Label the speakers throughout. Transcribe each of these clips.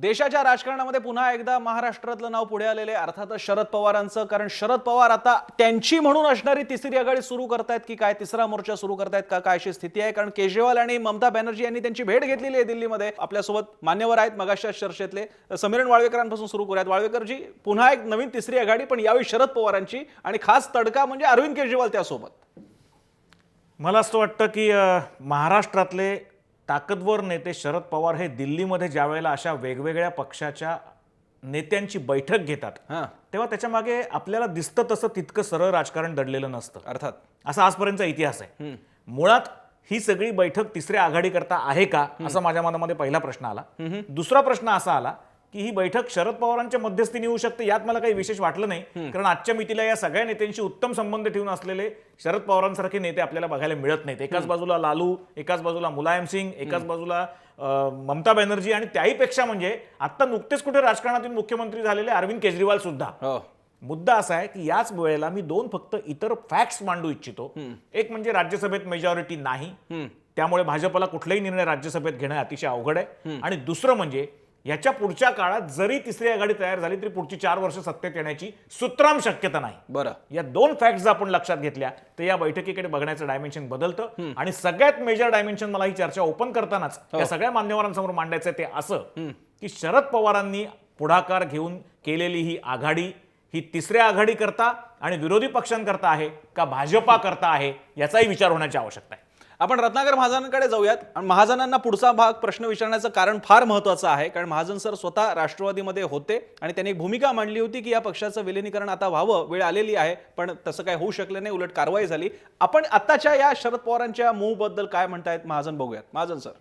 Speaker 1: देशाच्या राजकारणामध्ये पुन्हा एकदा महाराष्ट्रातलं नाव पुढे आलेले अर्थातच शरद पवारांचं, कारण शरद पवार आता त्यांची म्हणून असणारी तिसरी आघाडी सुरू करतायत की काय, तिसरा मोर्चा सुरू करतायत का, काय अशी स्थिती आहे? कारण केजरीवाल आणि ममता बॅनर्जी यांनी त्यांची भेट घेतलेली आहे दिल्लीमध्ये. आपल्यासोबत मान्यवर आहेत मगाशच्या चर्चेतले. समीरण वाळवेकरांपासून सुरू करूयात. वाळवेकरजी, पुन्हा एक नवीन तिसरी आघाडी, पण यावेळी शरद पवारांची, आणि खास तडका म्हणजे अरविंद केजरीवाल त्यासोबत.
Speaker 2: मला असं वाटतं की महाराष्ट्रातले ताकदवर नेते शरद पवार हे दिल्लीमध्ये ज्या वेळेला अशा वेगवेगळ्या पक्षाच्या नेत्यांची बैठक घेतात तेव्हा त्याच्या मागे आपल्याला दिसतं तसं तितकं सरळ राजकारण दडलेलं नसतं.
Speaker 1: अर्थात
Speaker 2: असा आजपर्यंतचा इतिहास आहे. मुळात ही सगळी बैठक तिसऱ्या आघाडीकरता आहे का, असा माझ्या मनामध्ये पहिला प्रश्न आला. दुसरा प्रश्न असा आला की ही बैठक शरद पवारांच्या मध्यस्थीने होऊ शकते, यात मला काही विशेष वाटलं नाही. कारण आजच्या मितीला या सगळ्या नेत्यांशी उत्तम संबंध ठेवून असलेले शरद पवारांसारखे नेते आपल्याला बघायला मिळत नाहीत. एकाच बाजूला लालू, एकाच बाजूला मुलायम सिंग, एकाच बाजूला ममता बॅनर्जी, आणि त्याहीपेक्षा म्हणजे आता नुकतेच कुठे राजकारणातून मुख्यमंत्री झालेले अरविंद केजरीवाल सुद्धा. मुद्दा असा आहे की याच वेळेला मी दोन फक्त इतर फॅक्ट्स मांडू इच्छितो. एक म्हणजे राज्यसभेत मेजॉरिटी नाही, त्यामुळे भाजपला कुठलाही निर्णय राज्यसभेत घेणं अतिशय अवघड आहे. आणि दुसरं म्हणजे याच्या पुढच्या काळात जरी तिसरी आघाडी तयार झाली तरी पुढची 4 वर्ष सत्तेत येण्याची सुत्राम शक्यता नाही.
Speaker 1: बरं,
Speaker 2: या दोन फॅक्ट्स आपण लक्षात घेतल्या तर या बैठकीकडे बघण्याचं डायमेन्शन बदलतं. आणि सगळ्यात मेजर डायमेन्शन मला ही चर्चा ओपन करतानाच या सगळ्या मान्यवरांसमोर मांडायचं ते असं की शरद पवारांनी पुढाकार घेऊन केलेली ही आघाडी ही तिसऱ्या आघाडी करता आणि विरोधी पक्षांकरता आहे का भाजपा करता आहे, याचाही विचार होण्याची आवश्यकता आहे.
Speaker 1: आपण रत्नाकर महाजनांकडे जाऊयात. आणि महाजनांना पुढचा भाग प्रश्न विचारण्याचं कारण फार महत्त्वाचं आहे, कारण महाजन सर स्वतः राष्ट्रवादीमध्ये होते आणि त्यांनी एक भूमिका मांडली होती की या पक्षाचं विलिनीकरण आता व्हावं, वेळ आलेली आहे, पण तसं काय होऊ शकलं नाही, उलट कारवाई झाली. आपण आत्ताच्या या शरद पवारांच्या मूव्ह बद्दल काय म्हणतायत महाजन, बघूयात. महाजन सर,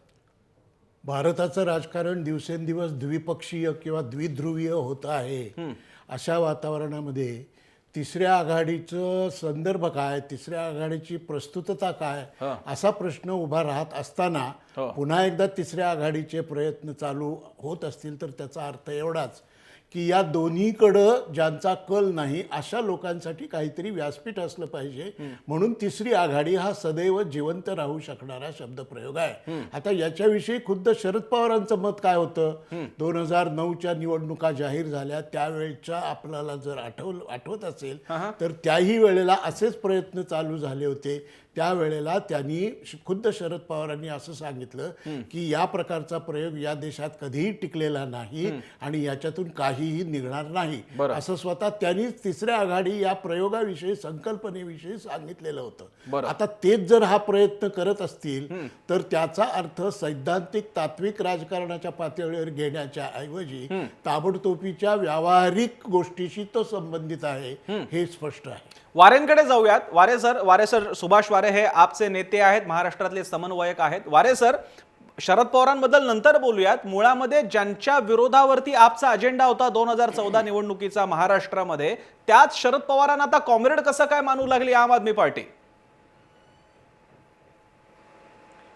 Speaker 3: भारताचं राजकारण दिवसेंदिवस द्विपक्षीय किंवा द्विध्रुवीय होत आहे. अशा वातावरणामध्ये तिसऱ्या आघाडीचं संदर्भ काय, तिसऱ्या आघाडीची प्रस्तुतता काय, असा प्रश्न उभा राहत असताना पुन्हा एकदा तिसऱ्या आघाडीचे प्रयत्न चालू होत असतील तर त्याचा अर्थ एवढाच की या दोन्हीकडं ज्यांचा कल नाही अशा लोकांसाठी काहीतरी व्यासपीठ असलं पाहिजे. म्हणून तिसरी आघाडी हा सदैव जिवंत राहू शकणारा शब्दप्रयोग आहे. आता याच्याविषयी खुद्द शरद पवारांचं मत काय होतं? 2009च्या निवडणुका जाहीर झाल्या त्यावेळच्या आपल्याला जर आठवत असेल तर त्याही वेळेला असेच प्रयत्न चालू झाले होते. त्यावेळेला त्यांनी खुद्द शरद पवारांनी असं सांगितलं की या प्रकारचा प्रयोग या देशात कधीही टिकलेला नाही आणि याच्यातून काहीही निघणार नाही, असं स्वतः त्यांनीच तिसऱ्या आघाडी या प्रयोगाविषयी, संकल्पनेविषयी सांगितलेलं होतं. आता तेच जर हा प्रयत्न करत असतील तर त्याचा अर्थ सैद्धांतिक तात्विक राजकारणाच्या पातळीवर घेण्याच्या ऐवजी ताबडतोबीच्या व्यावहारिक गोष्टीशी तो संबंधित आहे, हे स्पष्ट आहे.
Speaker 1: वारेंकडे जाऊयात. वारे सर, सुभाष वारे हे आपचे नेते आहेत, महाराष्ट्रातले समन्वयक आहेत. वारे सर, शरद पवारांबद्दल नंतर बोलूयात. मुळामध्ये ज्यांच्या विरोधावरती आपचा अजेंडा होता 2014 निवडणुकीचा महाराष्ट्रामध्ये, त्यात शरद पवारांना आता कॉम्रेड कसं काय मानू लागली आम आदमी पार्टी?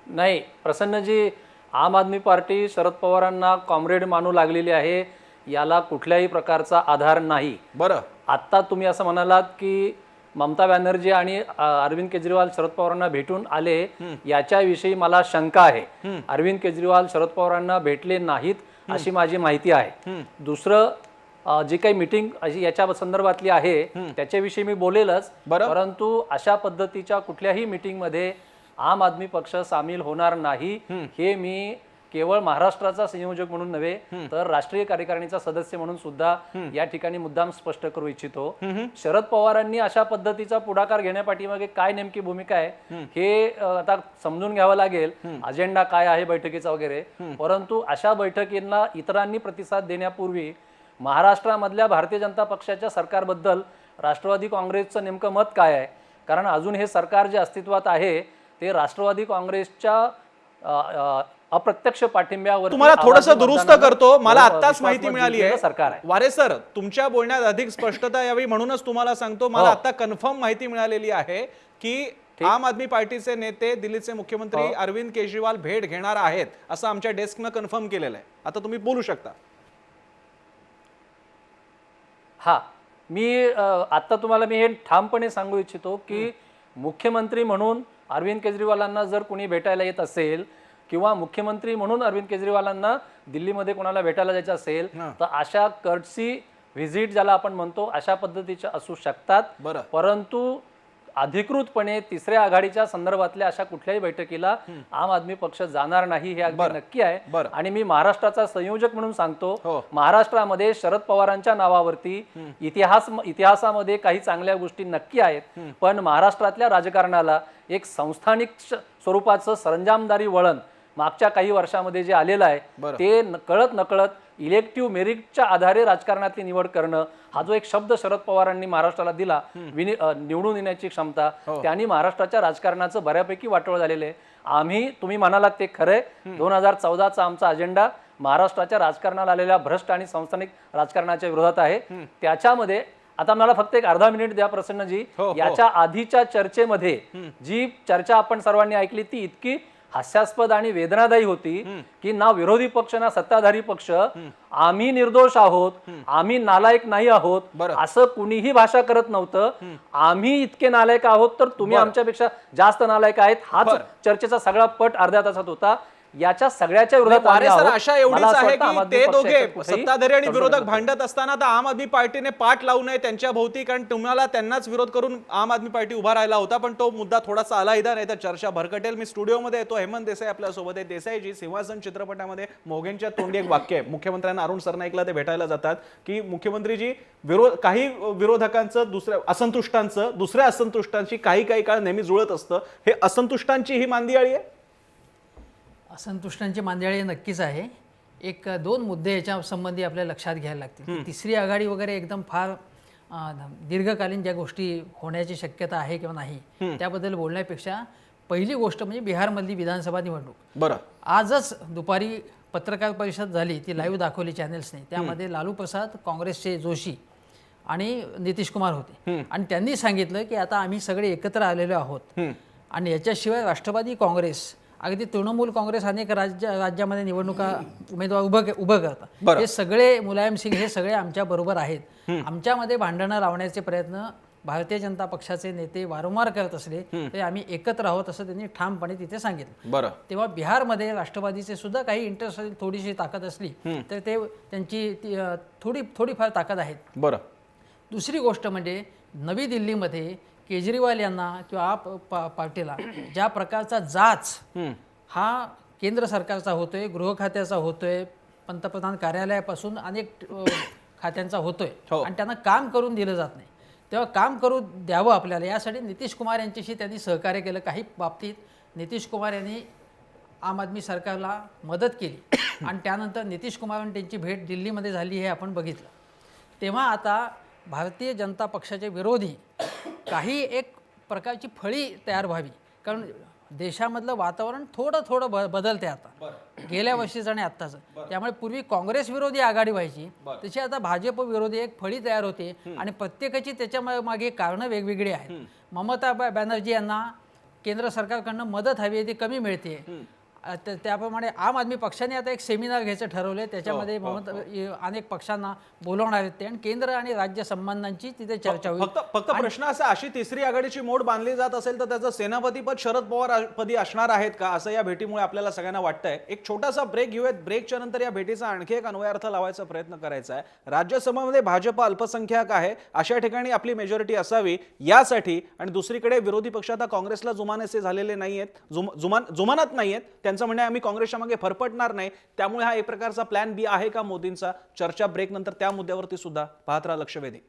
Speaker 4: नाही प्रसन्नजी, आम आदमी पार्टी शरद पवारांना कॉम्रेड मानू लागलेली आहे, याला कुठल्याही प्रकारचा आधार नाही.
Speaker 1: बरं,
Speaker 4: आत्ता तुम्ही असं म्हणालात की ममता बॅनर्जी आणि अरविंद केजरीवाल शरद पवारांना भेटून आले, याच्याविषयी मला शंका आहे. अरविंद केजरीवाल शरद पवारांना भेटले नाहीत अशी माझी माहिती आहे. दुसरं जी काही मीटिंग याच्या संदर्भातली आहे त्याच्याविषयी मी बोलेलच, परंतु अशा पद्धतीच्या कुठल्याही मीटिंगमध्ये आम आदमी पक्ष सामील होणार नाही, हे मी केवळ महाराष्ट्राचा संयोजक म्हणून नव्हे तर राष्ट्रीय कार्यकारिणीचा सदस्य म्हणून सुद्धा या ठिकाणी मुद्दाम स्पष्ट करू इच्छितो. शरद पवारांनी अशा पद्धतीचा पुढाकार घेण्यापाठीमागे काय नेमकी भूमिका आहे हे आता समजून घ्यावं लागेल, अजेंडा काय आहे बैठकीचा वगैरे. परंतु अशा बैठकींना इतरांनी प्रतिसाद देण्यापूर्वी महाराष्ट्रामधल्या भारतीय जनता पक्षाच्या सरकारबद्दल राष्ट्रवादी काँग्रेसचं नेमकं मत काय आहे? कारण अजून हे सरकार जे अस्तित्वात आहे ते राष्ट्रवादी काँग्रेसच्या अप्रत्यक्ष पाठिंब्यावर.
Speaker 1: तुम्हाला थोडंसं दुरुस्त करतो, मला आत्ताच माहिती मिळाली आहे. वारे सर, तुमच्या बोलण्यात अधिक स्पष्टता यावी म्हणूनच तुम्हाला सांगतो, मला आता कन्फर्म माहिती मिळालेली आहे की आम आदमी पार्टीचे नेते दिल्लीचे मुख्यमंत्री अरविंद केजरीवाल भेट घेणार आहेत, असं आमच्या डेस्कनं कन्फर्म केलेलं आहे. आता तुम्ही बोलू शकता.
Speaker 4: हा, मी आता तुम्हाला मी हे ठामपणे सांगू इच्छितो की मुख्यमंत्री म्हणून अरविंद केजरीवालांना जर कोणी भेटायला येत असेल किंवा मुख्यमंत्री म्हणून अरविंद केजरीवालांना दिल्लीमध्ये कोणाला भेटायला जायचं असेल तर अशा कर्टसी व्हिजिट ज्याला आपण म्हणतो अशा पद्धतीच्या असू शकतात.
Speaker 1: बरं.
Speaker 4: परंतु अधिकृतपणे तिसऱ्या आघाडीच्या संदर्भातल्या अशा कुठल्याही बैठकीला आम आदमी पक्ष जाणार नाही हे अगदी नक्की आहे.
Speaker 1: बरं.
Speaker 4: आणि मी महाराष्ट्राचा संयोजक म्हणून सांगतो,
Speaker 1: हो.
Speaker 4: महाराष्ट्रामध्ये शरद पवारांच्या नावावरती इतिहासामध्ये काही चांगल्या गोष्टी नक्की आहेत, पण महाराष्ट्रातल्या राजकारणाला एक संस्थानिक स्वरूपाचं सरंजामदारी वळण मागच्या काही वर्षामध्ये जे आलेलं आहे ते कळत नकळत इलेक्टिव्ह मेरिटच्या आधारे राजकारणातली निवड करणं हा जो एक शब्द शरद पवारांनी महाराष्ट्राला दिला निवडून येण्याची क्षमता, त्यांनी महाराष्ट्राच्या राजकारणाचं बऱ्यापैकी वाटोळ झालेलं आहे. तुम्ही म्हणालात ते खरंय, 2014चा आमचा अजेंडा महाराष्ट्राच्या राजकारणाला आलेल्या भ्रष्ट आणि संस्थानिक राजकारणाच्या विरोधात आहे. त्याच्यामध्ये आता मला फक्त एक अर्धा मिनिट द्या प्रसन्नजी. याच्या आधीच्या चर्चेमध्ये जी चर्चा आपण सर्वांनी ऐकली ती इतकी हास्यास्पद आणि वेदनादायी होती की ना विरोधी पक्ष ना सत्ताधारी पक्ष आम्ही निर्दोष आहोत, आम्ही नालायक नाही आहोत असं कुणीही भाषा करत नव्हतं. आम्ही इतके नालायक आहोत तर तुम्ही आमच्यापेक्षा जास्त नालायक आहेत, हाच चर्चेचा सगळा पट अर्ध्या तासात होता. याच्या सगळ्याच्या विरोधात आम्ही आहोत.
Speaker 1: आशा एवढीच
Speaker 4: मला असं
Speaker 1: आहे
Speaker 4: वाटतं आम
Speaker 1: की
Speaker 4: आदमी
Speaker 1: ते
Speaker 4: पक्षाच्या
Speaker 1: दोघे
Speaker 4: कुठेही
Speaker 1: सत्ताधारी आणि
Speaker 4: तडजोड
Speaker 1: विरोधक
Speaker 4: नव्हती.
Speaker 1: भांडत असताना तर आम आदमी पार्टीने पाठ लावू नये त्यांच्या भोवती, कारण तुम्हाला त्यांनाच विरोध करून आम आदमी पार्टी उभा राहिला होता. पण तो मुद्दा थोडासा आलाहिदा, नाही तर चर्चा भरकटेल. मी स्टुडिओमध्ये येतो, हेमंत देसाई आपल्यासोबत आहे. देसाईजी, सिंहासन चित्रपटामध्ये मोघेंच्या तोंडी एक वाक्य आहे, मुख्यमंत्र्यांना अरुण सरनाईकला ते भेटायला जातात की मुख्यमंत्रीजी काही विरोधकांचं दुसऱ्या असंतुष्टांची काही काळ नेहमी जुळत असतं. हे असंतुष्टांची ही मांदियाळी आहे.
Speaker 5: असंतुष्टांची मांदियाळी नक्कीच आहे. एक दोन मुद्दे याच्या संबंधी आपल्याला लक्षात घ्यायला लागतील. तिसरी आघाडी वगैरे एकदम फार दीर्घकालीन ज्या गोष्टी होण्याची शक्यता आहे किंवा नाही त्याबद्दल बोलण्यापेक्षा पहिली गोष्ट म्हणजे बिहारमधली विधानसभा निवडणूक.
Speaker 1: बरं.
Speaker 5: आजच दुपारी पत्रकार परिषद झाली, ती लाईव्ह दाखवली चॅनेल्सने. त्यामध्ये लालू प्रसाद, काँग्रेसचे जोशी आणि नितीश कुमार होते आणि त्यांनी सांगितलं की आता आम्ही सगळे एकत्र आलेलो आहोत आणि याच्याशिवाय राष्ट्रवादी काँग्रेस, अगदी तृणमूल काँग्रेस अनेक राज्यामध्ये निवडणुका उमेदवार उभं करतात. हे सगळे, मुलायम सिंग, हे सगळे आमच्या बरोबर आहेत. आमच्यामध्ये भांडणं लावण्याचे प्रयत्न भारतीय जनता पक्षाचे नेते वारंवार करत असले तरी आम्ही एकत्र आहोत असं त्यांनी ठामपणे तिथे सांगितलं.
Speaker 1: बरं.
Speaker 5: तेव्हा बिहारमध्ये राष्ट्रवादीचे सुद्धा काही इंटरेस्ट, थोडीशी ताकद असली तर ते त्यांची थोडीफार ताकद आहे.
Speaker 1: बरं.
Speaker 5: दुसरी गोष्ट म्हणजे नवी दिल्लीमध्ये केजरीवाल यांना किंवा आप पार्टीला ज्या प्रकारचा जाच हा केंद्र सरकारचा होतोय, गृह खात्याचा होतोय, पंतप्रधान कार्यालयापासून अनेक खात्यांचा होतोय आणि त्यांना काम करून दिलं जात नाही, तेव्हा काम करू द्यावं आपल्याला. यासाठी नितीश कुमार यांच्याशी त्यांनी सहकार्य केलं. काही बाबतीत नितीश कुमार यांनी आम आदमी सरकारला मदत केली आणि त्यानंतर नितीश कुमार आणि त्यांची भेट दिल्लीमध्ये झाली हे आपण बघितलं. तेव्हा आता भारतीय जनता पक्षाचे विरोधी काही एक प्रकारची फळी तयार व्हावी, कारण देशामधलं वातावरण थोडं बदलते आता गेल्या वर्षीचं आणि आत्ताचं. त्यामुळे पूर्वी काँग्रेस विरोधी आघाडी व्हायची, तशी आता भाजप विरोधी एक फळी तयार होते आणि प्रत्येकाची त्याच्या मागे कारणं वेगवेगळी आहेत. ममता बॅनर्जी यांना केंद्र सरकारकडनं मदत हवी आहे, ती कमी मिळते. त्याप्रमाणे आम आदमी पक्षाने आता एक सेमिनार घ्यायचं ठरवलंय. त्याच्यामध्ये अनेक पक्षांना बोलवणार आहेत ते आणि केंद्र आणि राज्य संबंधांची तिथे चर्चा होईल.
Speaker 1: फक्त प्रश्न असा, अशी तिसरी आघाडीची मोड बांधली जात असेल तर त्याचं सेनापतीपद शरद पवार पदी असणार आहेत का, असं या भेटीमुळे आपल्याला सगळ्यांना वाटतंय. एक छोटासा ब्रेक घेऊयात. ब्रेकच्या नंतर या भेटीचा आणखी एक अन्वयार्थ लावायचा प्रयत्न करायचा आहे. राज्यसभेमध्ये भाजप अल्पसंख्याक आहे, अशा ठिकाणी आपली मेजॉरिटी असावी यासाठी, आणि दुसरीकडे विरोधी पक्ष आता काँग्रेसला जुमानेसे झालेले नाहीयेत, जुमानत नाहीयेत. त्यांचं म्हणणं आहे आम्ही काँग्रेसच्या मागे फरफटणार नाही. त्यामुळे हा एक प्रकारचा प्लॅन बी आहे का मोदींचा? चर्चा ब्रेक नंतर त्या मुद्द्यावरती सुद्धा पाहत राहा लक्षवेधी.